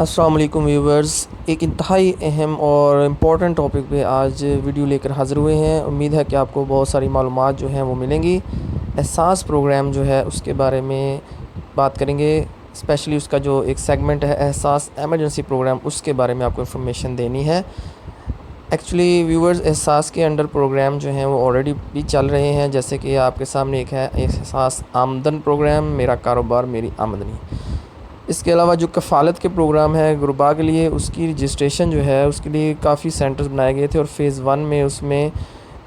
अस्सलाम वालेकुम व्यूवर्स। एक इंतहाई अहम और इम्पॉर्टेंट टॉपिक पे आज वीडियो लेकर हाज़िर हुए हैं। उम्मीद है कि आपको बहुत सारी मालूमात जो हैं वो मिलेंगी। एहसास प्रोग्राम जो है उसके बारे में बात करेंगे। स्पेशली उसका जो एक सेगमेंट है एहसास एमरजेंसी प्रोग्राम, उसके बारे में आपको इन्फॉर्मेशन देनी है। एक्चुअली व्यूवर्स, एहसास के अंडर प्रोग्राम जो हैं वो ऑलरेडी भी चल रहे हैं। जैसे कि आपके सामने एक है एहसास आमदन प्रोग्राम, मेरा कारोबार मेरी आमदनी। इसके अलावा जो कफ़ालत के प्रोग्राम है गुरबा के लिए, उसकी रजिस्ट्रेशन जो है उसके लिए काफ़ी सेंटर्स बनाए गए थे और फ़ेज़ 1 में उसमें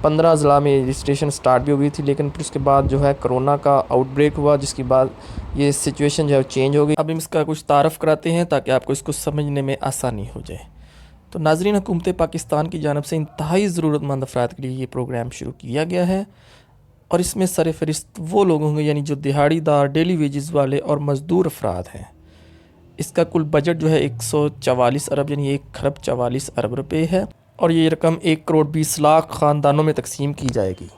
15 ज़िला में रजिस्ट्रेशन स्टार्ट भी हो गई थी। लेकिन फिर उसके बाद जो है कोरोना का आउटब्रेक हुआ, जिसके बाद ये सिचुएशन जो है चेंज हो गई। अब हम इसका कुछ तारफ़ कराते हैं ताकि आपको इसको समझने में आसानी हो जाए। तो नाज़रीन, हुकूमत पाकिस्तान की जानब से इंतहाई ज़रूरतमंद अफराद के लिए ये प्रोग्राम शुरू किया गया है और इसमें सरफ़हरिस्त वो लोग होंगे यानी जो दिहाड़ीदार, डेली वेजेस वाले और मज़दूर अफराद हैं। इसका कुल बजट जो है 144 अरब यानी 1 खरब 44 अरब रुपये है और ये रकम 1 करोड़ 20 लाख ख़ानदानों में तकसीम की जाएगी।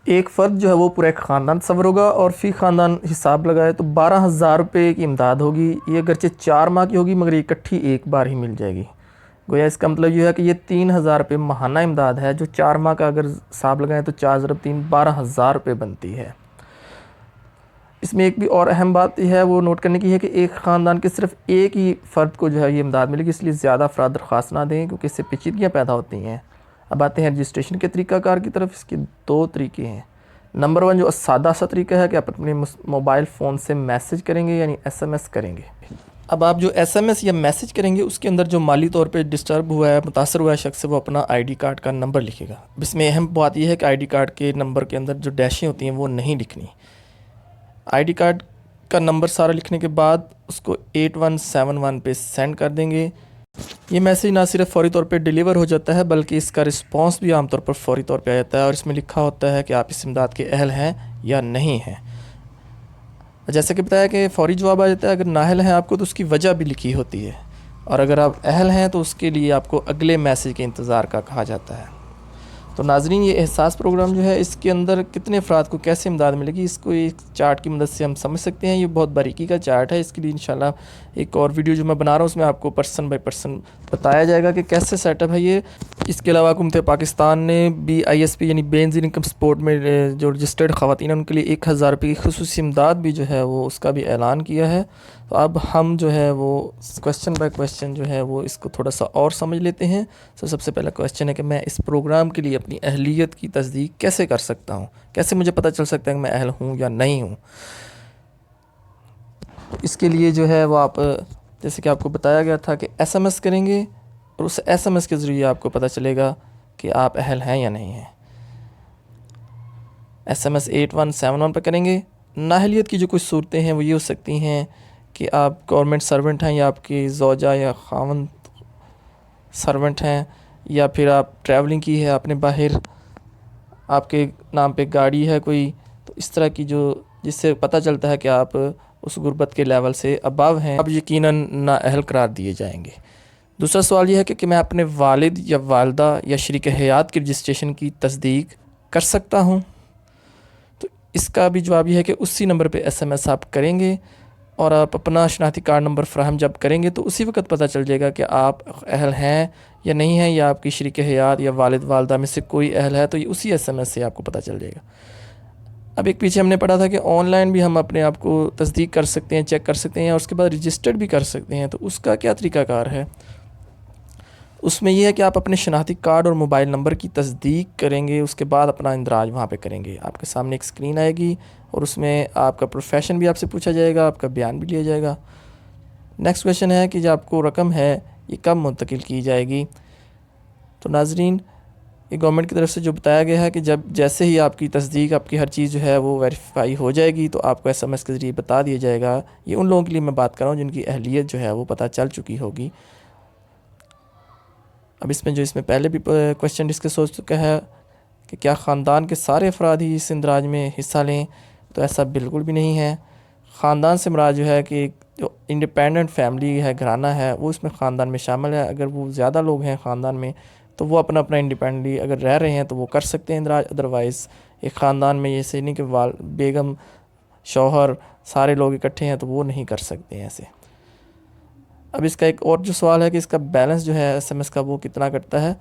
एक फ़र्द जो है वो पूरा एक ख़ानदान सवर होगा और फ़ी ख़ानदान हिसाब लगाए तो 12,000 रुपये की इमदाद होगी। ये अगरचे 4 माह की होगी मगर ये इकट्ठी एक बार ही मिल जाएगी। गोया इसका मतलब ये है कि ये 3,000 रुपये माहाना इमदाद है, जो 4 माह का अगर हिसाब लगाएं तो 4 ज़रब 3 12,000 रुपये बनती है। इसमें एक भी और अहम बात यह है वो नोट करने की है कि एक ख़ानदान के सिर्फ एक ही फ़र्द को जो है ये इमदाद मिलेगी, इसलिए ज़्यादा अफराद दरख्वास्त ना दें क्योंकि इससे पेचीदगियाँ पैदा होती हैं। अब आते हैं रजिस्ट्रेशन के तरीक़ाकार की तरफ। इसके 2 तरीके हैं। नंबर 1 जो सादा सा तरीका है कि आप अपने मोबाइल फ़ोन से मैसेज करेंगे यानी SMS करेंगे। अब आप जो SMS या मैसेज करेंगे उसके अंदर जो माली तौर पे डिस्टर्ब हुआ है, मुतासर हुआ है शख्स, वो अपना ID कार्ड का नंबर लिखेगा। अब इसमें अहम बात यह है कि ID कार्ड के नंबर के अंदर जो डैशें होती हैं वो नहीं लिखनी। ID कार्ड का नंबर सारा लिखने के बाद उसको 8171 पे सेंड कर देंगे। ये मैसेज ना सिर्फ फ़ौरी तौर पे डिलीवर हो जाता है बल्कि इसका रिस्पांस भी आमतौर पर फ़ौरी तौर पे आ जाता है और इसमें लिखा होता है कि आप इस इमदाद के अहल हैं या नहीं हैं। जैसे कि बताया कि फ़ौरी जवाब आ जाता है। अगर नाअहल हैं आपको तो उसकी वजह भी लिखी होती है और अगर आप अहल हैं तो उसके लिए आपको अगले मैसेज के इंतज़ार का कहा जाता है। तो नाज़रीन, ये एहसास प्रोग्राम जो है इसके अंदर कितने अफराद को कैसे इमदाद मिलेगी इसको एक चार्ट की मदद से हम समझ सकते हैं। ये बहुत बारीकी का चार्ट है। इसके लिए इंशाल्लाह एक और वीडियो जो मैं बना रहा हूँ उसमें आपको पर्सन बाय पर्सन बताया जाएगा कि कैसे सेटअप है ये। इसके अलावा हुकूमत पाकिस्तान ने BISP यानी बेनज़ीर इनकम सपोर्ट में जो रजिस्टर्ड ख़वातीन हैं उनके लिए 1,000 रुपये की खुसूसी इमदाद भी जो है वो उसका भी ऐलान किया है। तो अब हम जो है वो क्वेश्चन बाय क्वेश्चन जो है वो इसको थोड़ा सा और समझ लेते हैं। तो सबसे पहला क्वेश्चन है कि मैं इस प्रोग्राम के लिए अपनी अहलियत की तस्दीक कैसे कर सकता हूँ, कैसे मुझे पता चल सकता है कि मैं अहल हूँ या नहीं हूँ। इसके लिए जो है वो आप जैसे कि आपको बताया गया था कि SMS करेंगे और उस SMS के ज़रिए आपको पता चलेगा कि आप अहल हैं या नहीं हैं। SMS 8171 पर करेंगे। नाअहलियत की जो कुछ सूरतें हैं वो ये हो सकती हैं कि आप गवर्नमेंट सर्वेंट हैं या आपकी ज़ौजा या ख़ावंद सर्वेंट हैं या फिर आप ट्रैवलिंग की है आपने बाहर, आपके नाम पे गाड़ी है कोई, तो इस तरह की जो जिससे पता चलता है कि आप उस गुर्बत के लेवल से अबव हैं, अब यकीनन नाअहल करार दिए जाएंगे। दूसरा सवाल यह है कि मैं अपने वालिद या वालदा या शरीक हयात की रजिस्ट्रेशन की तस्दीक कर सकता हूँ। तो इसका भी जवाब यह है कि उसी नंबर पे SMS आप करेंगे और आप अपना शनाख्ती कार्ड नंबर फ्राहम जब करेंगे तो उसी वक्त पता चल जाएगा कि आप अहल हैं या नहीं हैं, या आपकी शरीक हयात या वालिद वालदा में से कोई अहल है, तो ये उसी SMS से आपको पता चल जाएगा। अब एक पीछे हमने पढ़ा था कि ऑनलाइन भी हम अपने आप को तस्दीक कर सकते हैं, चेक कर सकते हैं और उसके बाद रजिस्टर्ड भी कर सकते हैं। तो उसका क्या तरीक़ाकार है? उसमें यह है कि आप अपने शनाख्ती कार्ड और मोबाइल नंबर की तस्दीक करेंगे, उसके बाद अपना इंदराज वहाँ पे करेंगे। आपके सामने एक स्क्रीन आएगी और उसमें आपका प्रोफेशन भी आपसे पूछा जाएगा, आपका बयान भी लिया जाएगा। नेक्स्ट क्वेश्चन है कि जो आपको रकम है ये कब मुंतकिल की जाएगी। तो नाजरीन, ये गवर्नमेंट की तरफ से जो बताया गया है कि जब जैसे ही आपकी तस्दीक, आपकी हर चीज़ जो है वो वेरीफाई हो जाएगी तो आपको SMS के ज़रिए बता दिया जाएगा। ये उन लोगों के लिए मैं बात कर रहा हूँ जिनकी अहलियत जो है वो पता चल चुकी होगी। अब इसमें पहले भी क्वेश्चन डिस्कस हो चुका है कि क्या ख़ानदान के सारे अफराद ही इस इंदराज में हिस्सा लें, तो ऐसा बिल्कुल भी नहीं है। ख़ानदान से मुराद जो है कि जो इंडिपेंडेंट फैमिली है, घराना है, वो इसमें ख़ानदान में शामिल है। अगर वो ज़्यादा लोग हैं ख़ानदान में तो वो अपना अपना इंडिपेंडेंटली अगर रह रहे हैं तो वो कर सकते हैं इंदराज। अदरवाइज़ एक ख़ानदान में ये से नहीं कि बेगम शौहर सारे लोग इकट्ठे हैं तो वो नहीं कर सकते हैं ऐसे। अब इसका एक और जो सवाल है कि इसका बैलेंस जो है SMS का वो कितना कटता है।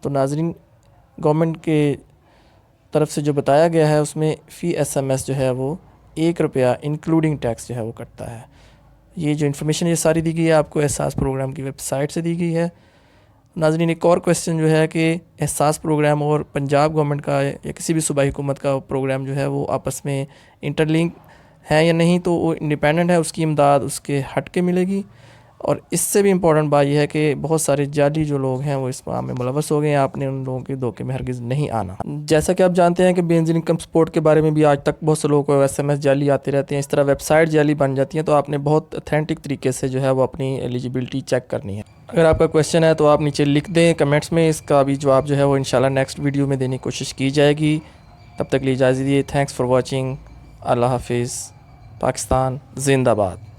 तो नाज़रीन, गवर्नमेंट के तरफ से जो बताया गया है उसमें फ़ी SMS जो है वो 1 रुपया इंक्लूडिंग टैक्स जो है वो कटता है। ये जो इन्फॉर्मेशन ये सारी दी गई है आपको एहसास प्रोग्राम की वेबसाइट से दी गई है। नाज़रीन, एक और क्वेश्चन जो है कि एहसास प्रोग्राम और पंजाब गवर्नमेंट का या किसी भी सूबाई हुकूमत का प्रोग्राम जो है वो आपस में इंटरलिंक है या नहीं, तो वो इंडिपेंडेंट है, उसकी इमदाद उसके हट के मिलेगी। और इससे भी इम्पोर्टेंट बात यह है कि बहुत सारे जाली जो लोग हैं वो इस काम में मुलव्वस हो गए हैं, आपने उन लोगों के धोखे में हरगिज़ नहीं आना। जैसा कि आप जानते हैं कि बेनज़ीर इनकम सपोर्ट के बारे में भी आज तक बहुत से लोगों को SMS जाली आते रहते हैं, इस तरह वेबसाइट जाली बन जाती हैं। तो आपने बहुत ऑथेंटिक तरीके से जो है वो अपनी एलिजिबिलिटी चेक करनी है। अगर आपका क्वेश्चन है तो आप नीचे लिख दें कमेंट्स में, इसका भी जवाब जो है वो इंशाल्लाह नेक्स्ट वीडियो में देने की कोशिश की जाएगी। तब तक के लिए इजाज़त दीजिए। Thanks for watching. अल्लाह हाफिज़। पाकिस्तान जिंदाबाद।